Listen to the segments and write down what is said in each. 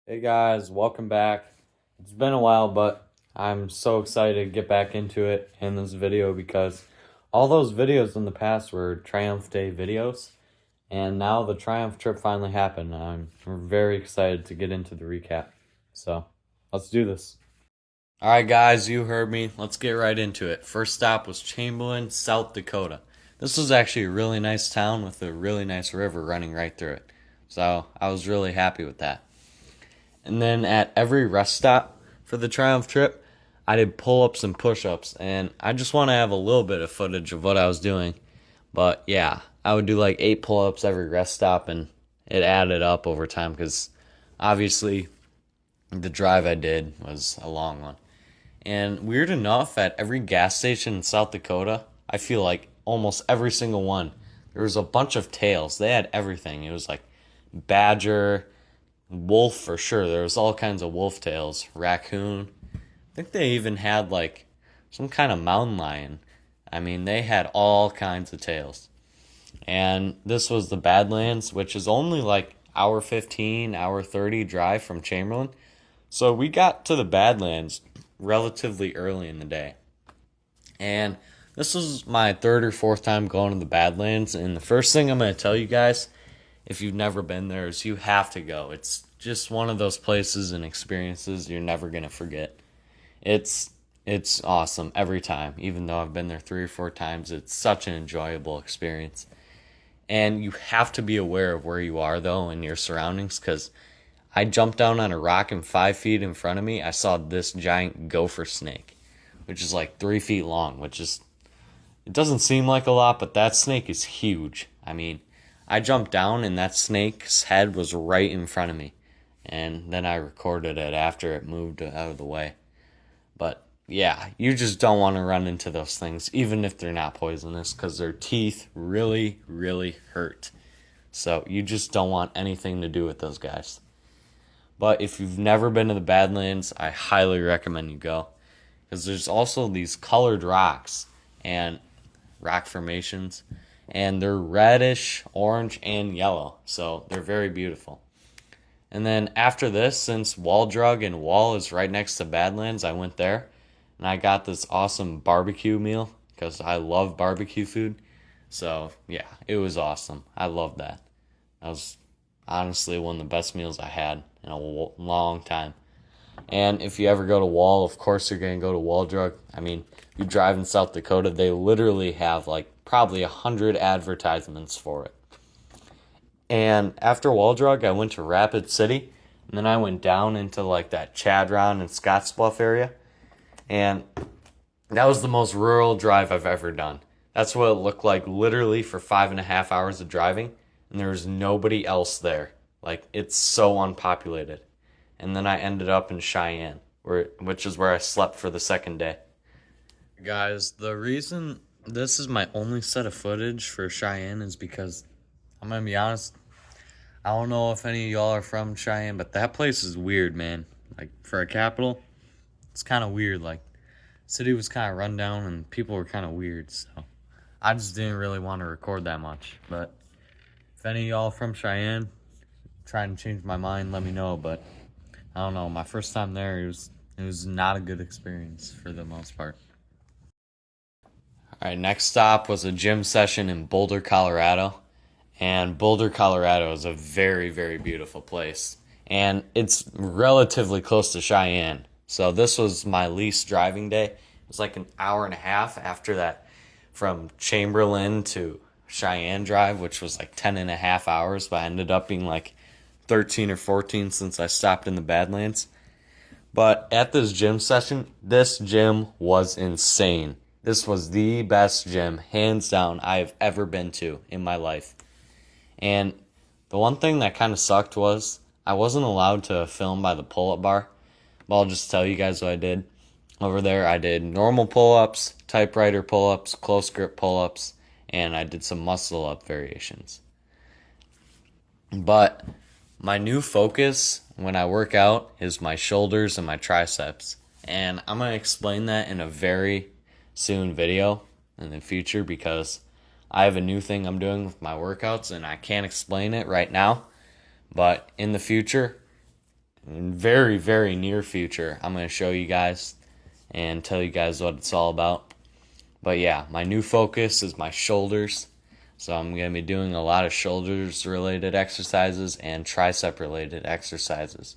Hey guys, welcome back. It's been a while, but I'm so excited to get back into it in this video because all those videos in the past were Triumph Day videos, and now the Triumph trip finally happened. I'm very excited to get into the recap. So, let's do this. Alright, guys, you heard me. Let's get right into it. First stop was Chamberlain, South Dakota. This was actually a really nice town with a really nice river running right through it. So, I was really happy with that. And then at every rest stop for the Triumph trip, I did pull ups and push ups. And I just want to have a little bit of footage of what I was doing. But yeah, I would do like 8 pull ups every rest stop, and it added up over time because obviously the drive I did was a long one. And weird enough, at every gas station in South Dakota, I feel like almost every single one, there was a bunch of tails. They had everything. It was like badger, wolf for sure. There was all kinds of wolf tails, raccoon. I think they even had like some kind of mountain lion. I mean, they had all kinds of tails. And this was the Badlands, which is only like hour 15, hour 30 drive from Chamberlain. So we got to the Badlands relatively early in the day. And this was my third or fourth time going to the Badlands. And the first thing I'm going to tell you guys, if you've never been there, is you have to go. It's just one of those places and experiences you're never going to forget. It's it's awesome every time. Even though I've been there 3 or 4 times, it's such an enjoyable experience. And you have to be aware of where you are though and your surroundings, because I jumped down on a rock and 5 feet in front of me, I saw this giant gopher snake, which is like 3 feet long, which is, it doesn't seem like a lot, but that snake is huge. I mean, I jumped down and that snake's head was right in front of me. And then I recorded it after it moved out of the way. But yeah, you just don't want to run into those things, even if they're not poisonous, because their teeth really, really hurt. So you just don't want anything to do with those guys. But if you've never been to the Badlands, I highly recommend you go. Because there's also these colored rocks and rock formations, and they're reddish, orange, and yellow. So they're very beautiful. And then after this, since Wall Drug and Wall is right next to Badlands, I went there and I got this awesome barbecue meal because I love barbecue food. So yeah, it was awesome. I love that. That was honestly one of the best meals I had in a long time. And if you ever go to Wall, of course you're going to go to Wall Drug. I mean, you drive in South Dakota, they literally have like probably 100 advertisements for it. And after Wall Drug, I went to Rapid City, and then I went down into like that Chadron and Scottsbluff area. And that was the most rural drive I've ever done. That's what it looked like literally for 5.5 hours of driving, and there was nobody else there. Like, it's so unpopulated. And then I ended up in Cheyenne, which is where I slept for the second day. Guys, the reason this is my only set of footage for Cheyenne is because, I'm gonna be honest, I don't know if any of y'all are from Cheyenne, but that place is weird, man. Like, for a capital, it's kind of weird. Like, city was kind of run down and people were kind of weird, so I just didn't really want to record that much. But if any of y'all from Cheyenne trying to change my mind, let me know. But I don't know, my first time there, it was not a good experience for the most part. All right, next stop was a gym session in Boulder, Colorado. And Boulder, Colorado is a very, very beautiful place. And it's relatively close to Cheyenne. So this was my least driving day. It was like an hour and a half after that from Chamberlain to Cheyenne drive, which was like 10.5 hours, but I ended up being like 13 or 14 since I stopped in the Badlands. But at this gym session, this gym was insane. This was the best gym, hands down, I've ever been to in my life. And the one thing that kind of sucked was I wasn't allowed to film by the pull-up bar. But I'll just tell you guys what I did. Over there, I did normal pull-ups, typewriter pull-ups, close grip pull-ups, and I did some muscle-up variations. But my new focus when I work out is my shoulders and my triceps. And I'm going to explain that in a very soon video in the future because I have a new thing I'm doing with my workouts and I can't explain it right now. But in the future, very, very near future, I'm going to show you guys and tell you guys what it's all about. But yeah, my new focus is my shoulders. So I'm going to be doing a lot of shoulders related exercises and tricep related exercises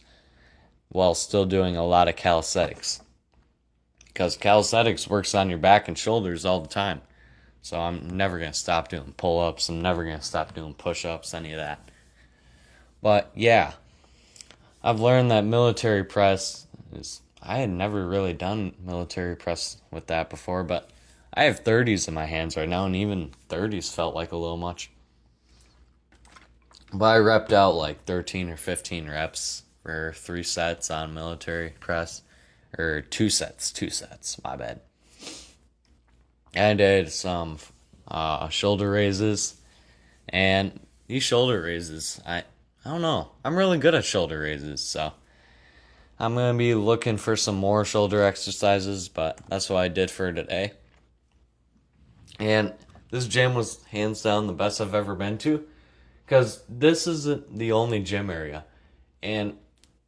while still doing a lot of calisthenics. Because calisthenics works on your back and shoulders all the time. So I'm never going to stop doing pull-ups. I'm never going to stop doing push-ups, any of that. But yeah, I've learned that military press is... I had never really done military press with that before, but I have 30s in my hands right now, and even 30s felt like a little much. But I repped out like 13 or 15 reps for 3 sets on military press. Or 2 sets, my bad. I did some shoulder raises, and these shoulder raises, I don't know. I'm really good at shoulder raises, so I'm going to be looking for some more shoulder exercises, but that's what I did for today. And this gym was hands down the best I've ever been to, because this isn't the only gym area. And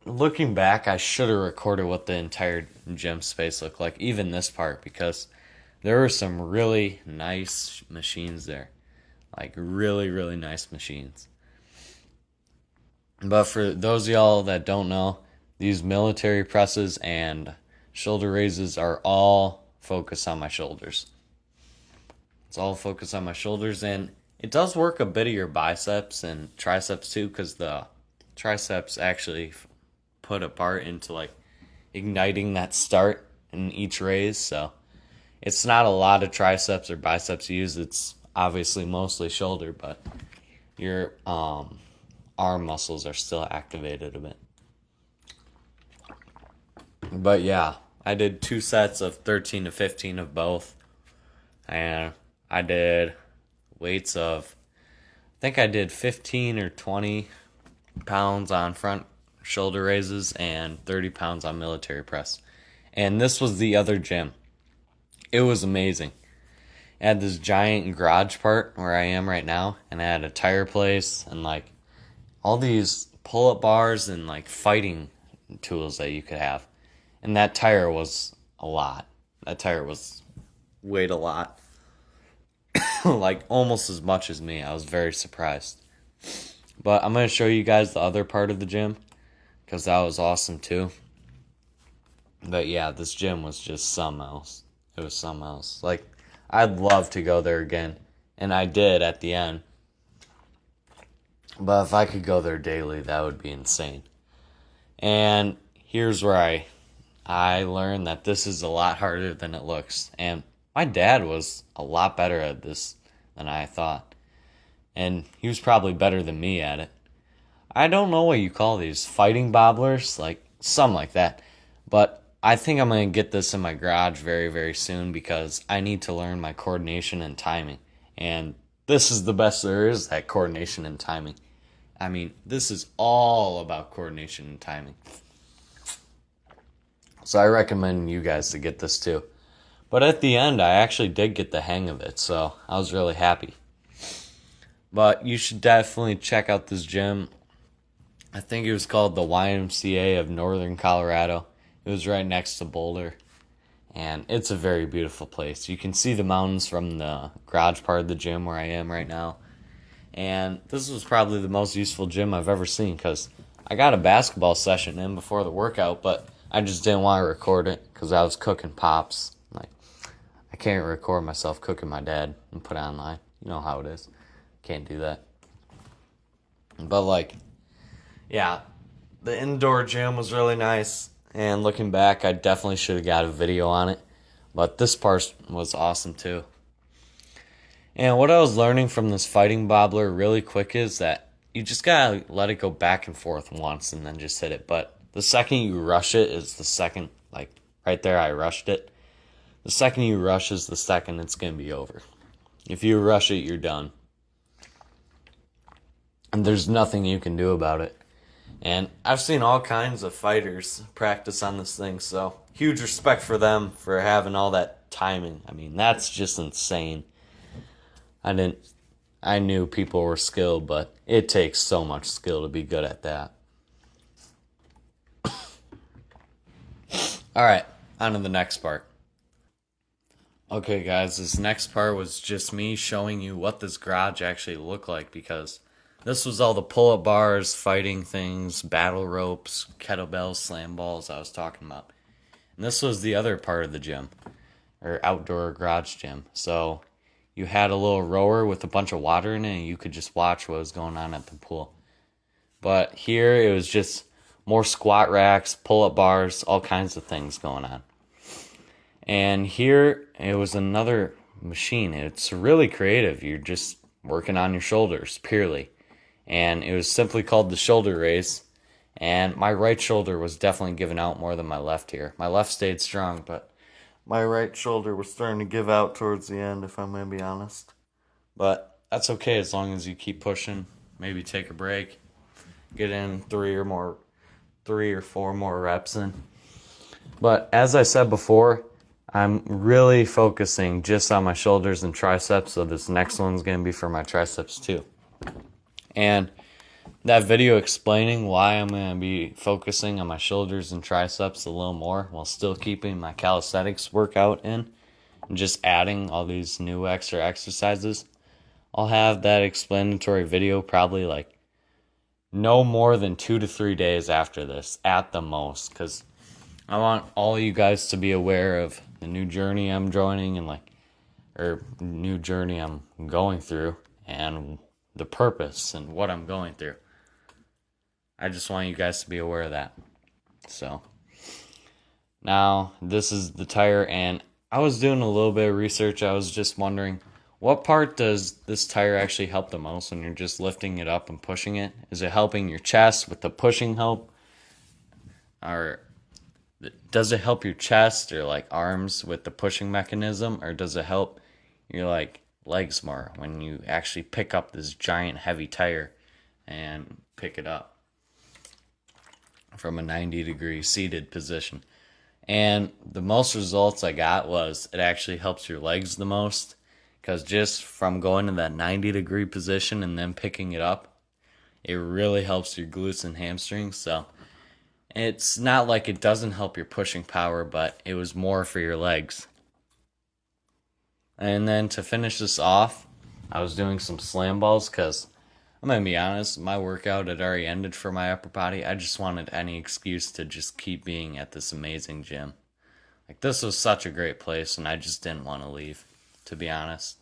looking back, I should have recorded what the entire gym space looked like, even this part, because there were some really nice machines there. Like, really, really nice machines. But for those of y'all that don't know, these military presses and shoulder raises are all focused on my shoulders. It's all focused on my shoulders, and it does work a bit of your biceps and triceps too, because the triceps actually put a part into like igniting that start in each raise. So it's not a lot of triceps or biceps used. It's obviously mostly shoulder, but your arm muscles are still activated a bit. But yeah, I did 2 sets of 13 to 15 of both. And I did weights of, I think I did 15 or 20 pounds on front shoulder raises and 30 pounds on military press. And this was the other gym. It was amazing. It had this giant garage part where I am right now, and I had a tire place and like all these pull-up bars and like fighting tools that you could have. And that tire was a lot. That tire weighed a lot. Like almost as much as me. I was very surprised. But I'm going to show you guys the other part of the gym, because that was awesome too. But yeah, this gym was just something else. It was something else. Like, I'd love to go there again. And I did at the end. But if I could go there daily, that would be insane. And here's where I learned that this is a lot harder than it looks. And my dad was a lot better at this than I thought. And he was probably better than me at it. I don't know what you call these, fighting bobblers, like something like that. But I think I'm going to get this in my garage very, very soon, because I need to learn my coordination and timing. And this is the best there is, that coordination and timing. I mean, this is all about coordination and timing. So I recommend you guys to get this too. But at the end, I actually did get the hang of it, so I was really happy. But you should definitely check out this gym. I think it was called the YMCA of Northern Colorado. It was right next to Boulder. And it's a very beautiful place. You can see the mountains from the garage part of the gym where I am right now. And this was probably the most useful gym I've ever seen, because I got a basketball session in before the workout, but I just didn't want to record it because I was cooking pops. Like, I can't record myself cooking my dad and put it online. You know how it is. Can't do that. But like, yeah, the indoor gym was really nice. And looking back, I definitely should have got a video on it. But this part was awesome too. And what I was learning from this fighting bobbler really quick is that you just gotta let it go back and forth once and then just hit it. But the second you rush it is the second, like right there I rushed it. The second you rush is the second it's gonna be over. If you rush it, you're done. And there's nothing you can do about it. And I've seen all kinds of fighters practice on this thing, so huge respect for them for having all that timing. I mean, that's just insane. I knew people were skilled, but it takes so much skill to be good at that. Alright, on to the next part. Okay, guys, this next part was just me showing you what this garage actually looked like, because this was all the pull-up bars, fighting things, battle ropes, kettlebells, slam balls I was talking about. And this was the other part of the gym, or outdoor garage gym. So you had a little rower with a bunch of water in it, and you could just watch what was going on at the pool. But here it was just more squat racks, pull-up bars, all kinds of things going on. And here it was another machine. It's really creative. You're just working on your shoulders purely. And it was simply called the shoulder raise. And my right shoulder was definitely giving out more than my left here. My left stayed strong, but my right shoulder was starting to give out towards the end, if I'm going to be honest. But that's okay as long as you keep pushing. Maybe take a break. Get in 3 or 4 more reps in. But as I said before, I'm really focusing just on my shoulders and triceps, so this next one's going to be for my triceps too. And that video explaining why I'm going to be focusing on my shoulders and triceps a little more while still keeping my calisthenics workout in and just adding all these new extra exercises, I'll have that explanatory video probably like no more than 2 to 3 days after this at the most, because I want all you guys to be aware of the new journey I'm joining or new journey I'm going through and the purpose and what I'm going through. I just want you guys to be aware of that. So now this is the tire, and I was doing a little bit of research. I was just wondering, what part does this tire actually help the most when you're just lifting it up and pushing it? Is it helping your chest with the pushing help? Or does it help your chest or like arms with the pushing mechanism? Or does it help your like legs more when you actually pick up this giant heavy tire and pick it up from a 90-degree seated position? And the most results I got was it actually helps your legs the most, because just from going to that 90-degree position and then picking it up, it really helps your glutes and hamstrings. So it's not like it doesn't help your pushing power, but it was more for your legs. And then to finish this off, I was doing some slam balls, because I'm going to be honest, my workout had already ended for my upper body. I just wanted any excuse to just keep being at this amazing gym. Like, this was such a great place, and I just didn't want to leave, to be honest.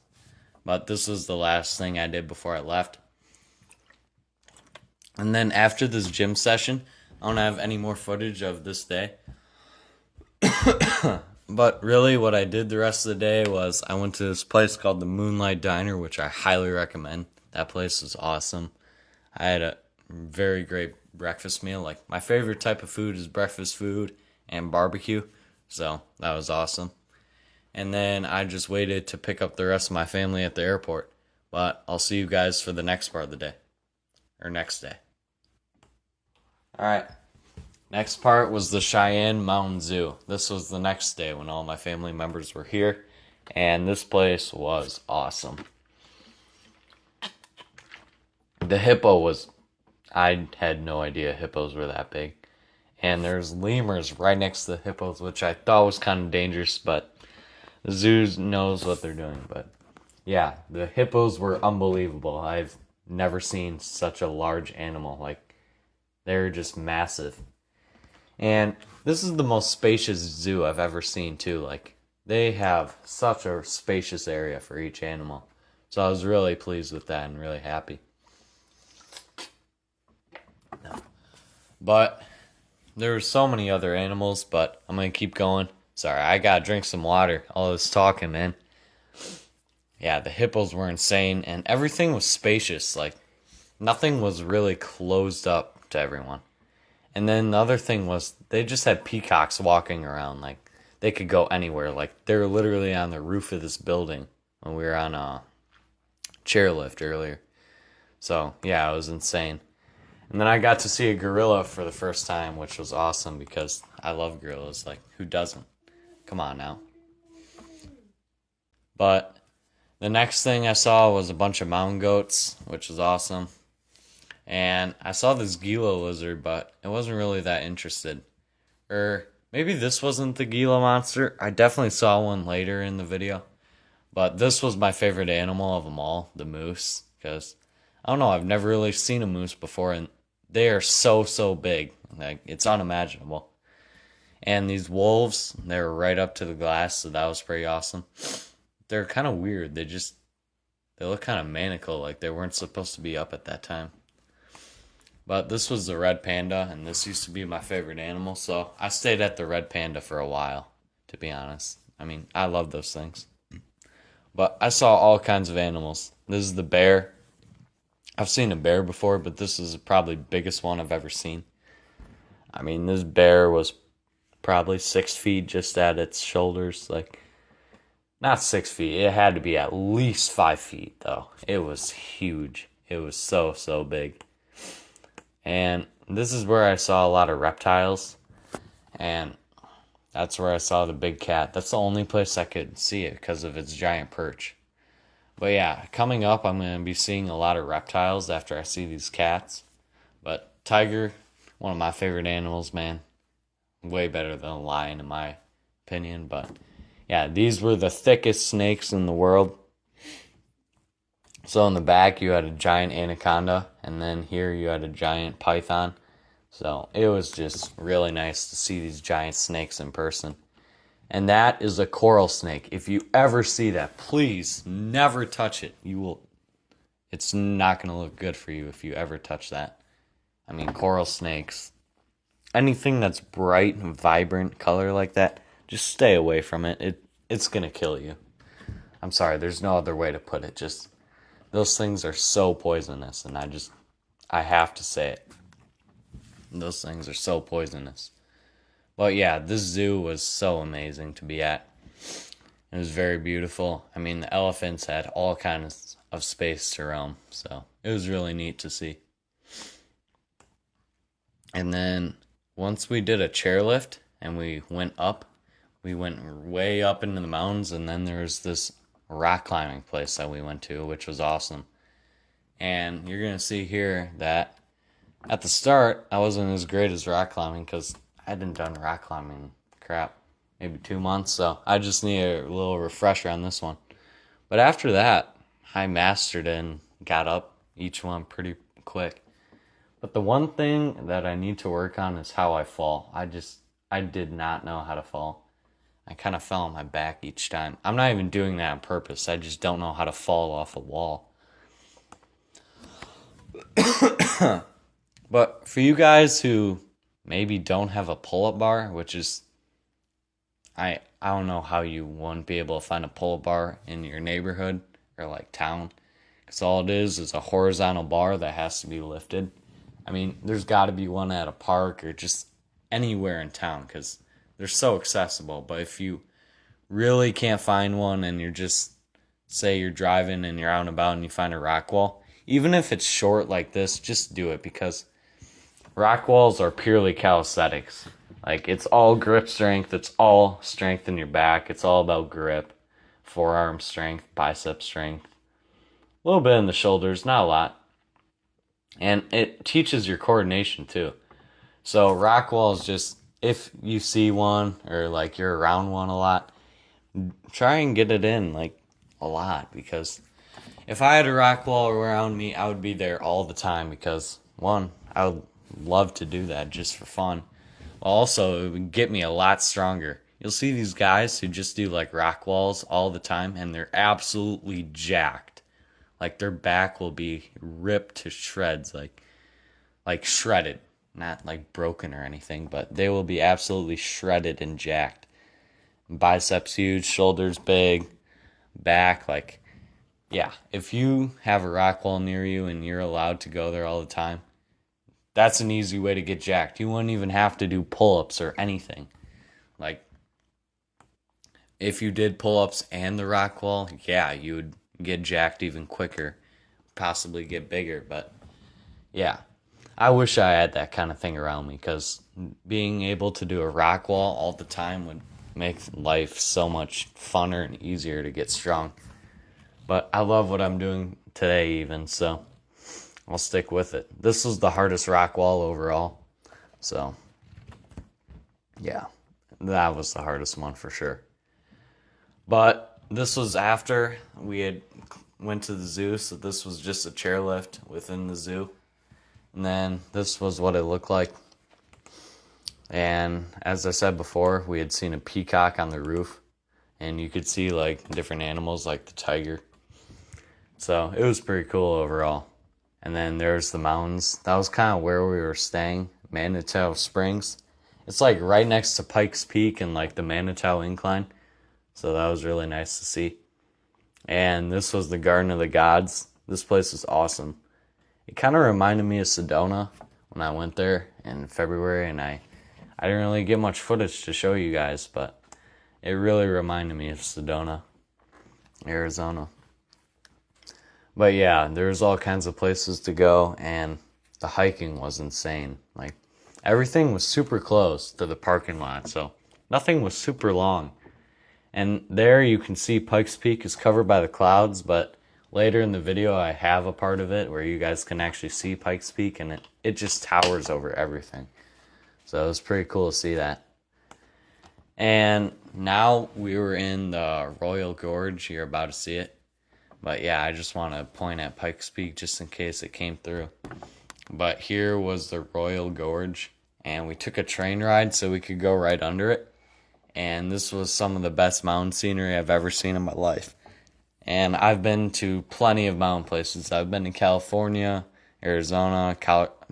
But this was the last thing I did before I left. And then after this gym session, I don't have any more footage of this day. But really what I did the rest of the day was I went to this place called the Moonlight Diner, which I highly recommend. That place was awesome. I had a very great breakfast meal. Like, my favorite type of food is breakfast food and barbecue. So that was awesome. And then I just waited to pick up the rest of my family at the airport. But I'll see you guys for the next part of the day. Or next day. Alright. Next part was the Cheyenne Mountain Zoo. This was the next day when all my family members were here. And this place was awesome. The hippo was... I had no idea hippos were that big. And there's lemurs right next to the hippos, which I thought was kind of dangerous, but the zoo knows what they're doing. But yeah, the hippos were unbelievable. I've never seen such a large animal. Like, they're just massive. And this is the most spacious zoo I've ever seen too. Like, they have such a spacious area for each animal. So I was really pleased with that and really happy. But there were so many other animals, but I'm going to keep going. Sorry, I got to drink some water. All this talking, man. Yeah, the hippos were insane, and everything was spacious. Like, nothing was really closed up to everyone. And then the other thing was they just had peacocks walking around. Like, they could go anywhere. Like, they were literally on the roof of this building when we were on a chairlift earlier. So, yeah, it was insane. And then I got to see a gorilla for the first time, which was awesome because I love gorillas. Like, who doesn't? Come on now. But the next thing I saw was a bunch of mountain goats, which was awesome. And I saw this Gila lizard, but it wasn't really that interested. maybe this wasn't the Gila monster. I definitely saw one later in the video. But this was my favorite animal of them all, the moose. Because, I don't know, I've never really seen a moose before. And they are so, so big. Like, it's unimaginable. And these wolves, they were right up to the glass. So that was pretty awesome. They're kind of weird. They look kind of maniacal. Like they weren't supposed to be up at that time. But this was the red panda, and this used to be my favorite animal, so I stayed at the red panda for a while, to be honest. I mean, I love those things. But I saw all kinds of animals. This is the bear. I've seen a bear before, but this is probably the biggest one I've ever seen. I mean, this bear was probably 6 feet just at its shoulders. Like, not 6 feet. It had to be at least 5 feet, though. It was huge. It was so, so big. And this is where I saw a lot of reptiles, and that's where I saw the big cat. That's the only place I could see it because of its giant perch. But yeah, coming up, I'm going to be seeing a lot of reptiles after I see these cats. But tiger, one of my favorite animals, man. Way better than a lion in my opinion. But yeah, these were the thickest snakes in the world. So in the back, you had a giant anaconda, and then here you had a giant python. So it was just really nice to see these giant snakes in person. And that is a coral snake. If you ever see that, please never touch it. It's not going to look good for you if you ever touch that. I mean, coral snakes, anything that's bright and vibrant color like that, just stay away from it. It's going to kill you. I'm sorry, there's no other way to put it. Just, those things are so poisonous, and I have to say it. Those things are so poisonous. But yeah, this zoo was so amazing to be at. It was very beautiful. I mean, the elephants had all kinds of space to roam, so it was really neat to see. And then once we did a chairlift and we went way up into the mountains, and then there was this rock climbing place that we went to, which was awesome. And you're going to see here that at the start, I wasn't as great as rock climbing because I hadn't done rock climbing, maybe 2 months, so I just need a little refresher on this one. But after that, I mastered it and got up each one pretty quick. But the one thing that I need to work on is how I fall. I did not know how to fall. I kind of fell on my back each time. I'm not even doing that on purpose. I just don't know how to fall off a wall. But for you guys who maybe don't have a pull-up bar, which is, I don't know how you wouldn't be able to find a pull-up bar in your neighborhood or like town. Because all it is a horizontal bar that has to be lifted. I mean, there's got to be one at a park or just anywhere in town because they're so accessible. But if you really can't find one and you're just, say you're driving and you're out and about and you find a rock wall, even if it's short like this, just do it because rock walls are purely calisthenics. Like, it's all grip strength. It's all strength in your back. It's all about grip, forearm strength, bicep strength. A little bit in the shoulders, not a lot. And it teaches your coordination, too. So, rock walls, just, if you see one or, like, you're around one a lot, try and get it in, like, a lot. Because if I had a rock wall around me, I would be there all the time because, one, I would love to do that just for fun. Also, it would get me a lot stronger. You'll see these guys who just do like rock walls all the time and they're absolutely jacked. Like their back will be ripped to shreds, like shredded, not like broken or anything, but they will be absolutely shredded and jacked. Biceps huge, shoulders big, back like, yeah, if you have a rock wall near you and you're allowed to go there all the time, that's an easy way to get jacked. You wouldn't even have to do pull-ups or anything. Like, if you did pull-ups and the rock wall, yeah, you would get jacked even quicker, possibly get bigger. But, yeah, I wish I had that kind of thing around me because being able to do a rock wall all the time would make life so much funner and easier to get strong. But I love what I'm doing today even, so I'll stick with it. This was the hardest rock wall overall. So, yeah. that was the hardest one for sure. But this was after we had went to the zoo, so this was just a chairlift within the zoo. And then this was what it looked like. And as I said before, we had seen a peacock on the roof, and you could see like different animals like the tiger. So it was pretty cool overall. And then there's the mountains. That was kind of where we were staying, Manitou Springs. It's like right next to Pikes Peak and like the Manitou Incline. So that was really nice to see. And this was the Garden of the Gods. This place was awesome. It kind of reminded me of Sedona when I went there in February, and I didn't really get much footage to show you guys, but it really reminded me of Sedona, Arizona. But yeah, there's all kinds of places to go, and the hiking was insane. Like, everything was super close to the parking lot, so nothing was super long. And there you can see Pikes Peak is covered by the clouds, but later in the video I have a part of it where you guys can actually see Pikes Peak, and it just towers over everything. So it was pretty cool to see that. And now we were in the Royal Gorge. You're about to see it. But yeah, I just want to point at Pikes Peak just in case it came through. But here was the Royal Gorge, and we took a train ride so we could go right under it. And this was some of the best mountain scenery I've ever seen in my life. And I've been to plenty of mountain places. I've been to California, Arizona,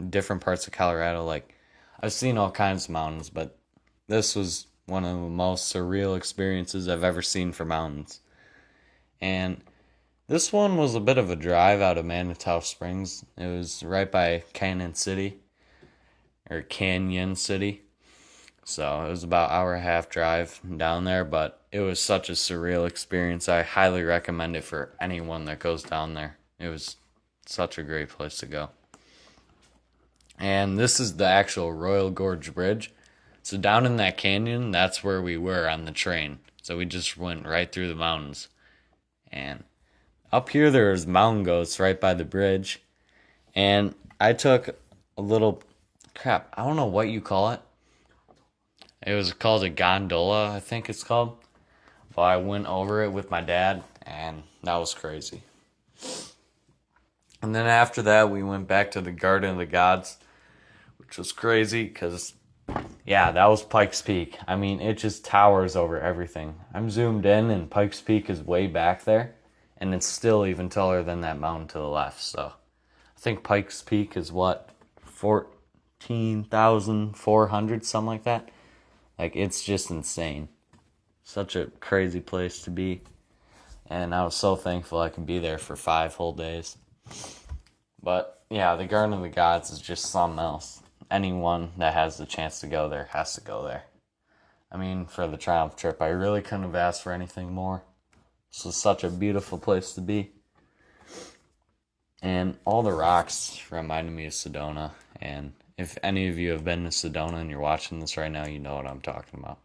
different parts of Colorado. Like, I've seen all kinds of mountains, but this was one of the most surreal experiences I've ever seen for mountains. And this one was a bit of a drive out of Manitou Springs. It was right by Canyon City. So it was about an hour and a half drive down there, but it was such a surreal experience. I highly recommend it for anyone that goes down there. It was such a great place to go. And this is the actual Royal Gorge Bridge. So down in that canyon, that's where we were on the train. So we just went right through the mountains. And up here, there's mountain goats right by the bridge. And I took a little, I don't know what you call it. It was called a gondola, I think it's called. But I went over it with my dad, and that was crazy. And then after that, we went back to the Garden of the Gods, which was crazy because, yeah, that was Pikes Peak. I mean, it just towers over everything. I'm zoomed in, and Pikes Peak is way back there. And it's still even taller than that mountain to the left. So I think Pikes Peak is what, 14,400, something like that. Like, it's just insane. Such a crazy place to be. And I was so thankful I could be there for 5 whole days. But yeah, the Garden of the Gods is just something else. Anyone that has the chance to go there has to go there. I mean, for the Triumph trip, I really couldn't have asked for anything more. This was such a beautiful place to be. And all the rocks reminded me of Sedona. And if any of you have been to Sedona and you're watching this right now, you know what I'm talking about.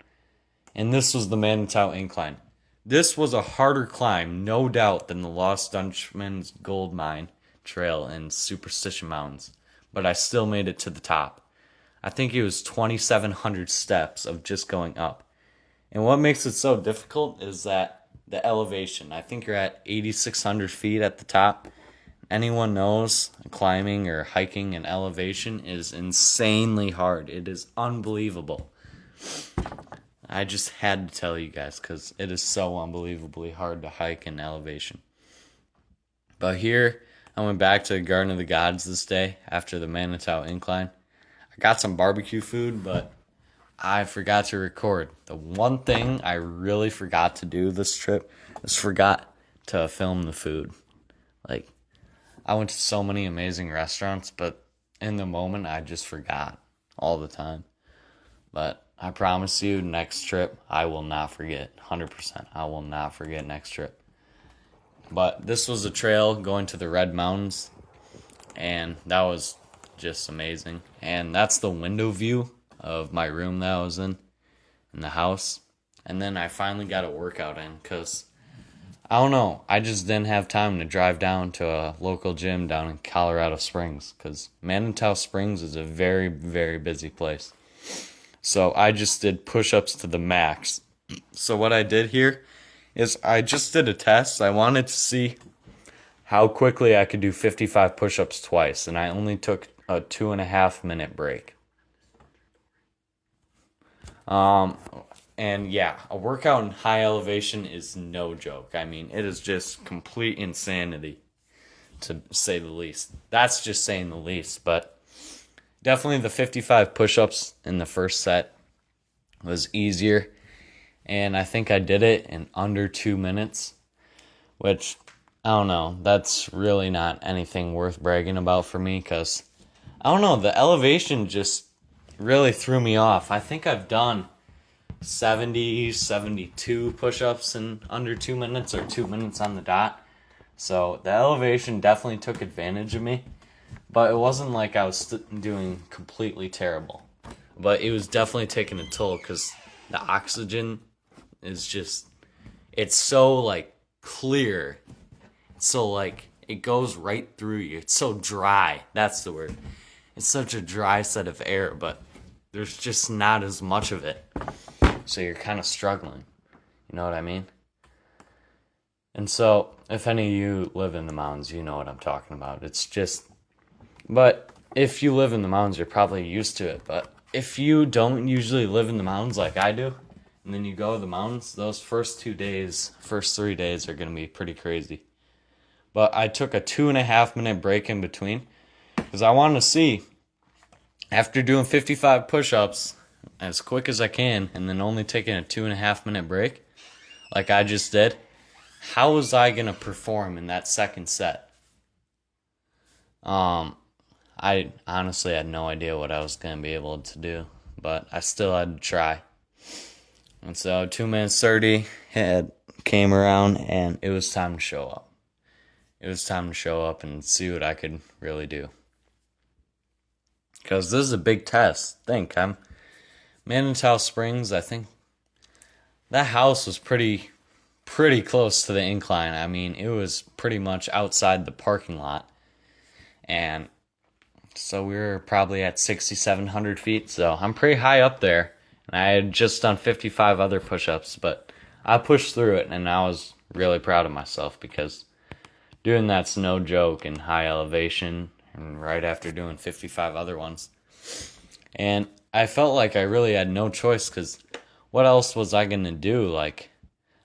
And this was the Manitou Incline. This was a harder climb, no doubt, than the Lost Dutchman's Gold Mine Trail in Superstition Mountains. But I still made it to the top. I think it was 2,700 steps of just going up. And what makes it so difficult is that the elevation. I think you're at 8,600 feet at the top. Anyone knows climbing or hiking in elevation is insanely hard. It is unbelievable. I just had to tell you guys because it is so unbelievably hard to hike in elevation. But here, I went back to the Garden of the Gods this day after the Manitou Incline. I got some barbecue food, but I forgot to record. The one thing I really forgot to do this trip is forgot to film the food. Like, I went to so many amazing restaurants, but in the moment, I just forgot all the time. But I promise you, next trip, I will not forget. 100%. I will not forget next trip. But this was a trail going to the Red Mountains, and that was just amazing. And that's the window view of my room that I was in the house. And then I finally got a workout in because, I don't know, I just didn't have time to drive down to a local gym down in Colorado Springs because Manitou Springs is a very, very busy place. So I just did push-ups to the max. So what I did here is I just did a test. I wanted to see how quickly I could do 55 push-ups twice, and I only took a 2.5 minute break. And yeah, a workout in high elevation is no joke. I mean, it is just complete insanity, to say the least. That's just saying the least, but definitely the 55 push-ups in the first set was easier, and I think I did it in under 2 minutes, which, I don't know, that's really not anything worth bragging about for me, because, I don't know, the elevation just really threw me off. I think I've done 70, 72 push-ups in under 2 minutes, or 2 minutes on the dot. So the elevation definitely took advantage of me, but it wasn't like I was doing completely terrible. But it was definitely taking a toll, because the oxygen is just, it's so like clear. So like it goes right through you. It's so dry. That's the word. It's such a dry set of air, but there's just not as much of it. So you're kind of struggling. You know what I mean? And so, if any of you live in the mountains, you know what I'm talking about. It's just, but if you live in the mountains, you're probably used to it. But if you don't usually live in the mountains like I do, and then you go to the mountains, those first 3 days are going to be pretty crazy. But I took a 2.5 minute break in between, because I wanted to see, after doing 55 push-ups as quick as I can, and then only taking a 2.5 minute break, like I just did, how was I going to perform in that second set? I honestly had no idea what I was going to be able to do, but I still had to try. And so 2 minutes 30 came around, and it was time to show up. It was time to show up and see what I could really do. Because this is a big test. I'm Manitou Springs. I think that house was pretty close to the incline. I mean, it was pretty much outside the parking lot. And so we were probably at 6,700 feet. So I'm pretty high up there. And I had just done 55 other push-ups, but I pushed through it, and I was really proud of myself, because doing that's no joke in high elevation, and right after doing 55 other ones. And I felt like I really had no choice, because what else was I going to do? Like,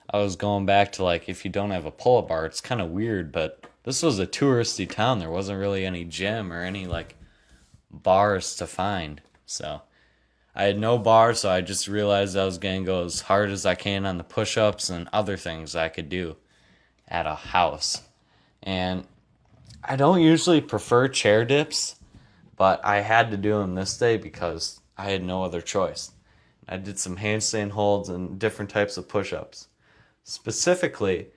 I was going back to, like, if you don't have a pull-up bar, it's kind of weird, but this was a touristy town. There wasn't really any gym or any, like, bars to find. So I had no bar, so I just realized I was going to go as hard as I can on the push-ups and other things I could do at a house. And I don't usually prefer chair dips, but I had to do them this day because I had no other choice. I did some handstand holds and different types of push-ups. Specifically,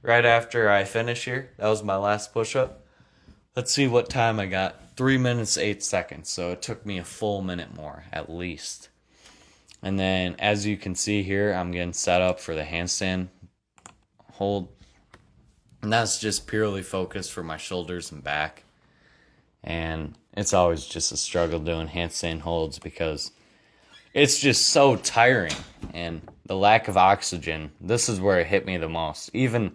right after I finish here, that was my last push-up. Let's see what time I got. 3 minutes, 8 seconds. So it took me a full minute more, at least. And then, as you can see here, I'm getting set up for the handstand hold. And that's just purely focused for my shoulders and back. And it's always just a struggle doing handstand holds, because it's just so tiring. And the lack of oxygen, this is where it hit me the most. Even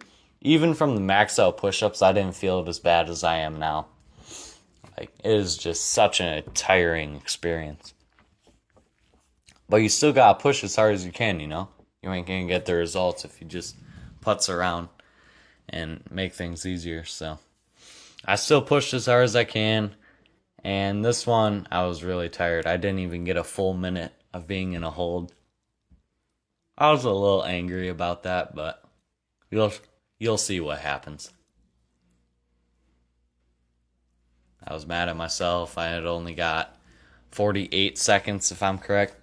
from the max out push-ups, I didn't feel it as bad as I am now. Like, it is just such a tiring experience. But you still gotta push as hard as you can, you know? You ain't gonna get the results if you just putz around and make things easier. So I still pushed as hard as I can. And this one, I was really tired. I didn't even get a full minute of being in a hold. I was a little angry about that, but you'll see what happens. I was mad at myself. I had only got 48 seconds, if I'm correct.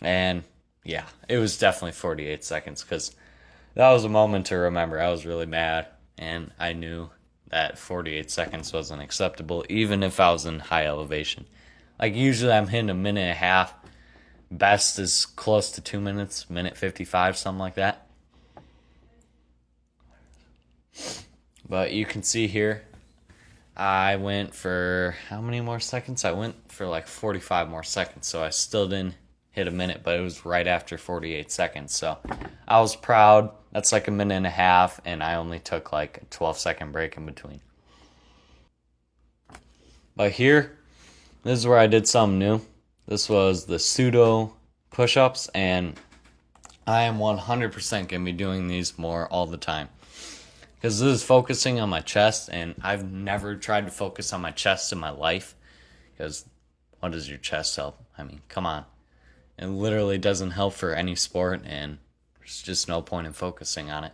And yeah, it was definitely 48 seconds, because that was a moment to remember. I was really mad, and I knew that 48 seconds wasn't acceptable, even if I was in high elevation. Like, usually I'm hitting a minute and a half. Best is close to 2 minutes, minute 55, something like that. But you can see here, I went for how many more seconds? I went for like 45 more seconds, so I still didn't hit a minute, but it was right after 48 seconds. So I was proud. That's like a minute and a half, and I only took like a 12-second break in between. But here, this is where I did something new. This was the pseudo push-ups, and I am 100% going to be doing these more all the time. Because this is focusing on my chest, and I've never tried to focus on my chest in my life. Because what does your chest help? I mean, come on. It literally doesn't help for any sport, and there's just no point in focusing on it.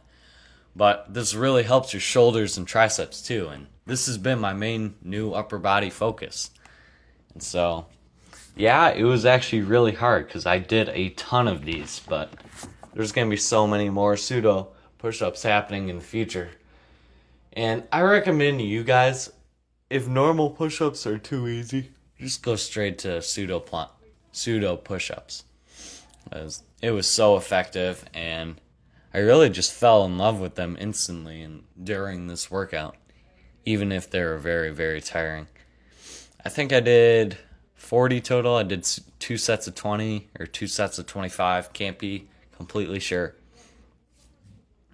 But this really helps your shoulders and triceps too, and this has been my main new upper body focus. And so, yeah, it was actually really hard because I did a ton of these, but there's going to be so many more pseudo push-ups happening in the future. And I recommend you guys, if normal push-ups are too easy, just go straight to pseudo push-ups. It was so effective, and I really just fell in love with them instantly and during this workout, even if they were very, very tiring. I think I did 40 total. I did 2 sets of 20 or 2 sets of 25. Can't be completely sure.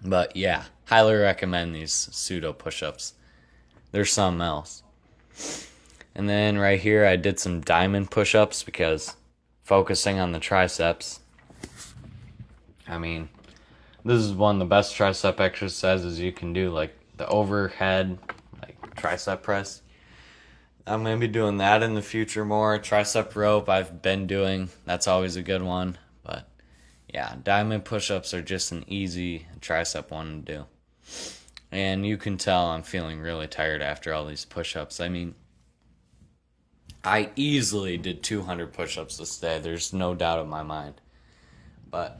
But yeah, highly recommend these pseudo push-ups. There's something else. And then right here I did some diamond push-ups because focusing on the triceps. I mean, this is one of the best tricep exercises you can do, like the overhead like tricep press. I'm going to be doing that in the future more. Tricep rope I've been doing. That's always a good one. But yeah, diamond push-ups are just an easy tricep one to do. And you can tell I'm feeling really tired after all these push-ups. I mean, I easily did 200 push-ups this day. There's no doubt in my mind. But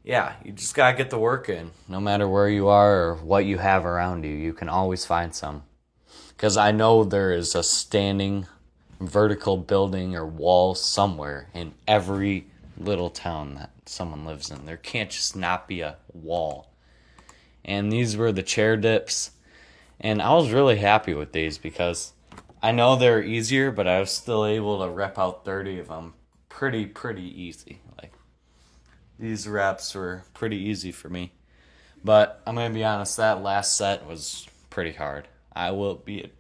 yeah, you just got to get the work in. No matter where you are or what you have around you, you can always find some. Because I know there is a standing vertical building or wall somewhere in every little town that someone lives in. There can't just not be a wall. And these were the chair dips. And I was really happy with these because I know they're easier, but I was still able to rep out 30 of them pretty easy. Like, these reps were pretty easy for me. But I'm going to be honest, that last set was pretty hard. I will be...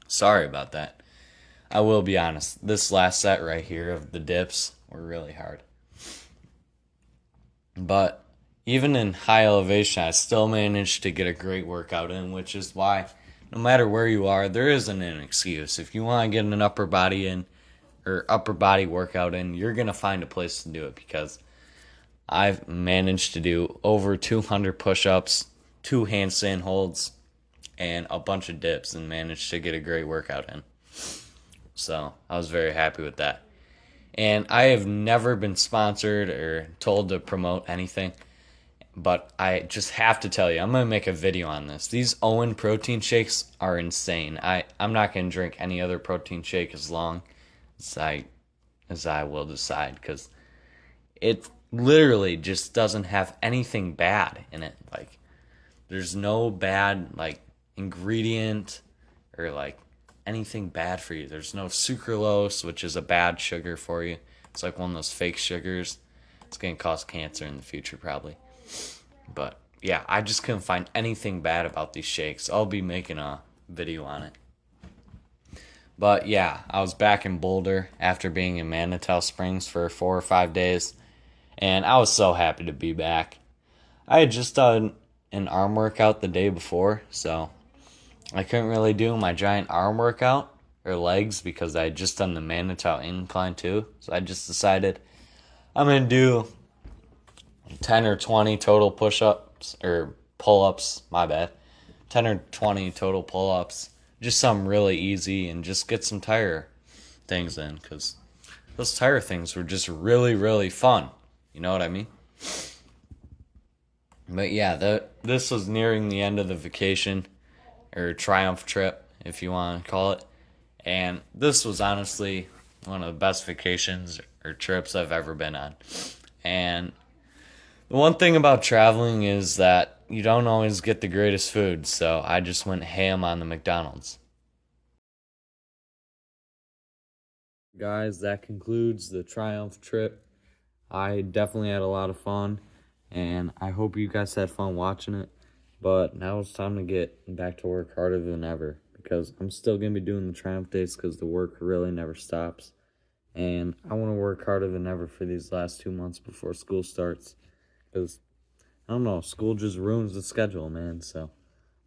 Sorry about that. I will be honest. This last set right here of the dips were really hard. But even in high elevation, I still managed to get a great workout in, which is why no matter where you are, there isn't an excuse. If you want to get an upper body in or upper body workout in, you're going to find a place to do it because I've managed to do over 200 push-ups, 2 handstand holds, and a bunch of dips and managed to get a great workout in. So I was very happy with that. And I have never been sponsored or told to promote anything, but I just have to tell you, I'm going to make a video on this. These Owen protein shakes are insane. I'm not going to drink any other protein shake as long as I will decide, because it literally just doesn't have anything bad in it. Like, there's no bad like ingredient or like anything bad for you. There's no sucralose, which is a bad sugar for you. It's like one of those fake sugars. It's going to cause cancer in the future probably. But yeah, I just couldn't find anything bad about these shakes. I'll be making a video on it. But yeah, I was back in Boulder after being in Manitou Springs for 4 or 5 days, and I was so happy to be back. I had just done an arm workout the day before, so I couldn't really do my giant arm workout or legs because I had just done the Manitou incline too. So I just decided I'm going to do 10 or 20 total push-ups or pull-ups, my bad. 10 or 20 total pull-ups. Just something really easy and just get some tire things in, because those tire things were just really fun. You know what I mean? But yeah, this was nearing the end of the vacation, or triumph trip, if you want to call it. And this was honestly one of the best vacations or trips I've ever been on. And the one thing about traveling is that you don't always get the greatest food, so I just went ham on the McDonald's. Guys, that concludes the Triumph trip. I definitely had a lot of fun, and I hope you guys had fun watching it. But now it's time to get back to work harder than ever, because I'm still going to be doing the Triumph days because the work really never stops. And I want to work harder than ever for these last 2 months before school starts, because, I don't know, school just ruins the schedule, man. So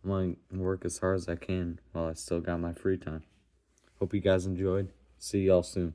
I'm going to work as hard as I can while I still got my free time. Hope you guys enjoyed. See y'all soon.